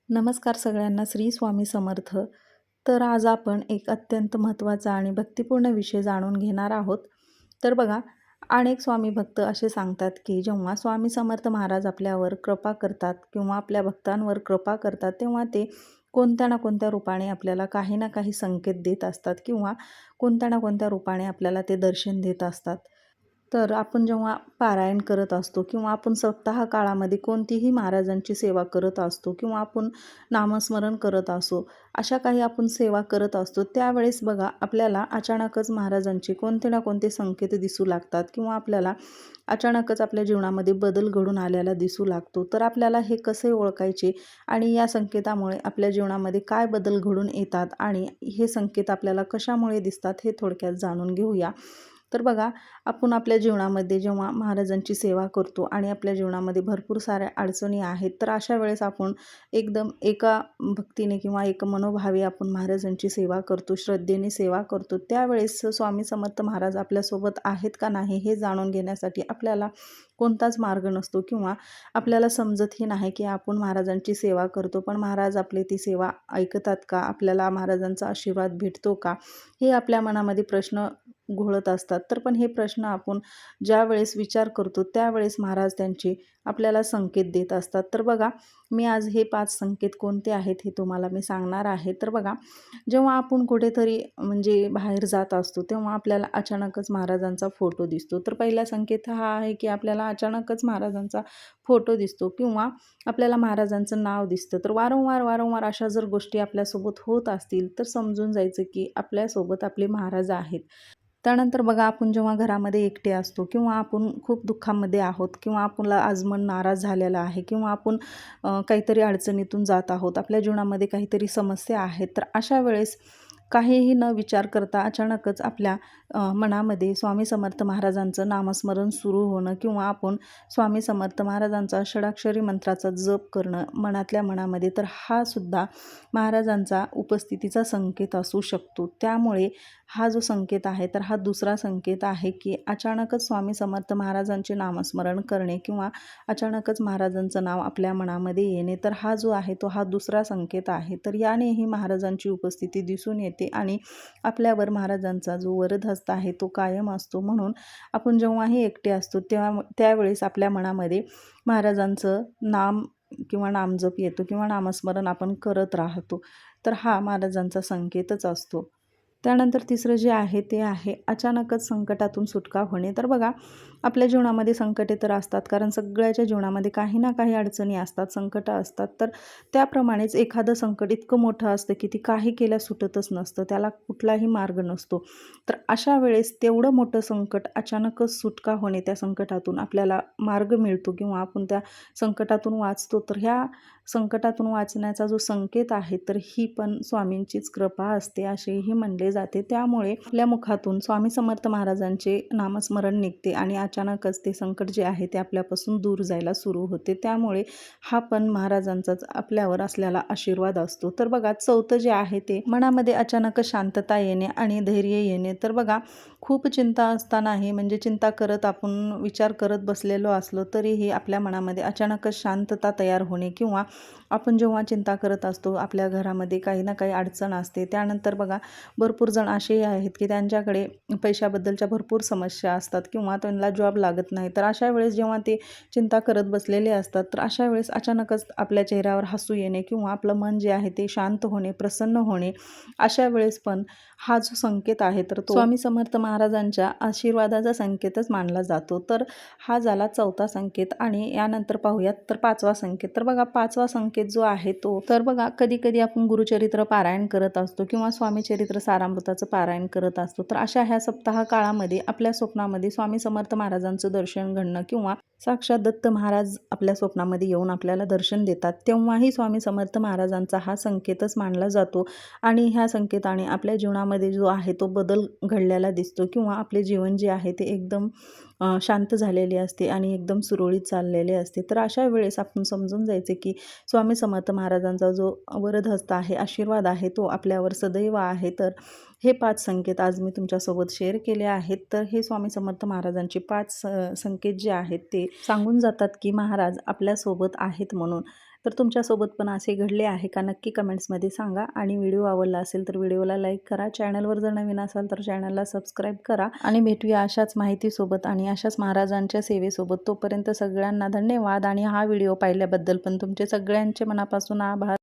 नमस्कार सगळ्यांना. श्री स्वामी समर्थ. तर आज आपण एक अत्यंत महत्त्वाचा आणि भक्तिपूर्ण विषय जाणून घेणार आहोत. तर बघा, अनेक स्वामी भक्त असे सांगतात की जेव्हा स्वामी समर्थ महाराज आपल्यावर कृपा करतात किंवा आपल्या भक्तांवर कृपा करतात, तेव्हा ते कोणत्या ना कोणत्या रूपाने आपल्याला काही ना काही संकेत देत असतात किंवा कोणत्या ना कोणत्या रूपाने आपल्याला ते दर्शन देत असतात. तर आपण जेव्हा पारायण करत असतो किंवा आपण सप्ताह काळामध्ये कोणतीही महाराजांची सेवा करत असतो किंवा आपण नामस्मरण करत असो, अशा काही आपण सेवा करत असतो, त्यावेळेस बघा आपल्याला अचानकच महाराजांचे कोणते ना कोणते संकेत दिसू लागतात किंवा आपल्याला अचानकच आपल्या जीवनामध्ये बदल घडून आलेला दिसू लागतो. तर आपल्याला हे कसे ओळखायचे आणि या संकेतामुळे आपल्या जीवनामध्ये काय बदल घडून येतात आणि हे संकेत आपल्याला कशामुळे दिसतात, हे थोडक्यात जाणून घेऊया. तर बघा, आपण आपल्या जीवनामध्ये जेव्हा महाराजांची सेवा करतो आणि आपल्या जीवनामध्ये भरपूर साऱ्या अडचणी आहेत, तर अशा वेळेस आपण एकदम एका भक्तीने किंवा एक मनोभावे आपण महाराजांची सेवा करतो, श्रद्धेने सेवा करतो. त्यावेळेस स्वामी समर्थ महाराज आपल्यासोबत आहेत का नाही हे जाणून घेण्यासाठी आपल्याला कोणताच मार्ग नसतो किंवा आपल्याला समजतही नाही की आपण महाराजांची सेवा करतो, पण महाराज आपली ती सेवा ऐकतात का? आपल्याला महाराजांचा आशीर्वाद भेटतो का? हे आपल्या मनामध्ये प्रश्न घोळत असतात. तर पण हे प्रश्न आपण ज्यावेळेस विचार करतो त्यावेळेस महाराज त्यांचे आपल्याला संकेत देत असतात. तर बघा, मी आज हे 5 संकेत कोणते आहेत हे तुम्हाला मी सांगणार आहे. तर बघा, जेव्हा आपण कुठेतरी म्हणजे बाहेर जात असतो तेव्हा आपल्याला अचानकच महाराजांचा फोटो दिसतो. तर पहिला संकेत हा आहे की आपल्याला अचानकच महाराजांचा फोटो दिसतो किंवा आपल्याला महाराजांचं नाव दिसतं. तर वारंवार अशा जर गोष्टी आपल्यासोबत होत असतील तर समजून जायचं की आपल्यासोबत आपले महाराज आहेत. त्यानंतर बघा, आपण जेव्हा घरामध्ये एकटे असतो किंवा आपण खूप दुःखामध्ये आहोत किंवा आपला आज मन नाराज झालेला आहे किंवा आपण काहीतरी अडचणीतून जात आहोत, आपल्या जीवनामध्ये काहीतरी समस्या आहेत, तर अशा वेळेस काहीही न विचार करता अचानकच आपल्या मनामध्ये स्वामी समर्थ महाराजांचं नामस्मरण सुरू होणं किंवा आपण स्वामी समर्थ महाराजांचा षडाक्षरी मंत्राचा जप करणं मनातल्या मनामध्ये, तर हा सुद्धा महाराजांचा उपस्थितीचा संकेत असू शकतो. त्यामुळे हा जो संकेत आहे तर हा दुसरा संकेत आहे की अचानकच स्वामी समर्थ महाराजांचे नामस्मरण करणे किंवा अचानकच महाराजांचं नाव आपल्या मनामध्ये येणे, तर हा जो आहे तो हा दुसरा संकेत आहे. तर यानेही महाराजांची उपस्थिती दिसून येते आणि आपल्यावर महाराजांचा जो वरदहस्त आहे तो कायम असतो. म्हणून आपण जेव्हाही एकटे असतो त्यावेळेस आपल्या मनामध्ये महाराजांचं नाम किंवा नामजप येतो किंवा नामस्मरण आपण करत राहतो. तर हा महाराजांचा संकेतच असतो. त्यानंतर तिसरं जे आहे ते आहे अचानकच संकटातून सुटका होणे. तर बघा, आपल्या जीवनामध्ये संकटे तर असतात, कारण सगळ्याच्या जीवनामध्ये काही ना काही अडचणी असतात, संकटं असतात. तर त्याप्रमाणेच एखादं संकट इतकं मोठं असतं की ती काही केल्या सुटतच नसतं, त्याला कुठलाही मार्ग नसतो. तर अशा वेळेस तेवढं मोठं संकट अचानकच सुटका होणे, त्या संकटातून आपल्याला मार्ग मिळतो किंवा आपण त्या संकटातून वाचतो. तर ह्या संकटातून वाचण्याचा जो संकेत आहे तर ही पण स्वामींचीच कृपा असते असेही म्हणले जाते. त्यामुळे आपल्या मुखातून स्वामी समर्थ महाराजांचे नामस्मरण निघते आणि अचानकच ते संकट जे आहे ते आपल्यापासून दूर जायला सुरू होते. त्यामुळे हा पण महाराजांचाच आपल्यावर असलेला आशीर्वाद असतो. तर बघा, चौथं जे आहे ते मनामध्ये अचानक शांतता येणे आणि धैर्य येणे. तर बघा, खूप चिंता असतानाही म्हणजे चिंता करत आपण विचार करत बसलेलो असलो तरीही आपल्या मनामध्ये अचानकच शांतता तयार होणे किंवा आपण जेव्हा चिंता करत असतो आपल्या घरामध्ये काही ना काही अडचण असते. त्यानंतर बघा, भरपूर जण असेही आहेत की त्यांच्याकडे पैशाबद्दलच्या भरपूर समस्या असतात किंवा त्यांना जॉब लागत नाही. तर अशा वेळेस जेव्हा ते चिंता करत बसलेले असतात तर अशा वेळेस अचानकच आपल्या चेहऱ्यावर हसू येणे किंवा आपलं मन जे आहे ते शांत होणे, प्रसन्न होणे, अशा वेळेस पण हा जो संकेत आहे तर तो स्वामी समर्थ महाराजांच्या आशीर्वादाचा संकेतच मानला जातो. तर हा झाला चौथा संकेत आणि यानंतर पाहूयात तर पाचवा संकेत. तर बघा, पाचवा संकेत जो आहे तो तर बघा, कधी कधी आपण गुरुचरित्र पारायण करत असतो किंवा स्वामी चरित्र सारामृताचं पारायण करत असतो. तर अशा ह्या सप्ताह काळामध्ये आपल्या स्वप्नामध्ये स्वामी समर्थ महाराजांचं दर्शन घडणं किंवा साक्षात दत्त महाराज आपल्या स्वप्नामध्ये येऊन आपल्याला दर्शन देतात, तेव्हाही स्वामी समर्थ महाराजांचा हा संकेतच मानला जातो आणि ह्या संकेताने आपल्या जीवनामध्ये जो आहे तो बदल घडलेला दिसतो किंवा आपले जीवन जे आहे ते एकदम शांत झालेले असते आणि एकदम सुरळीत चाललेले असते. तर अशा वेळेस आपण समजून जायचे की स्वामी समर्थ महाराजांचा जो वरदहस्त आहे, आशीर्वाद आहे, तो आपल्यावर सदैव आहे. तर हे 5 संकेत आज मी तुमच्यासोबत शेअर केले आहेत. तर हे स्वामी समर्थ महाराजांचे 5 संकेत जे आहेत ते सांगून जातात की महाराज आपल्यासोबत आहेत म्हणून. तर तुमच्यासोबत पण असे घडले आहे का? नक्की कमेंट्समध्ये सांगा. आणि व्हिडिओ आवडला असेल तर व्हिडिओला लाईक करा. चॅनलवर जर नवीन असाल तर चॅनलला सबस्क्राईब करा. आणि भेटूया अशाच माहितीसोबत आणि अशाच महाराजांच्या सेवेसोबत. तोपर्यंत सगळ्यांना धन्यवाद. आणि हा व्हिडिओ पाहिल्याबद्दल पण तुमचे सगळ्यांचे मनापासून आभार.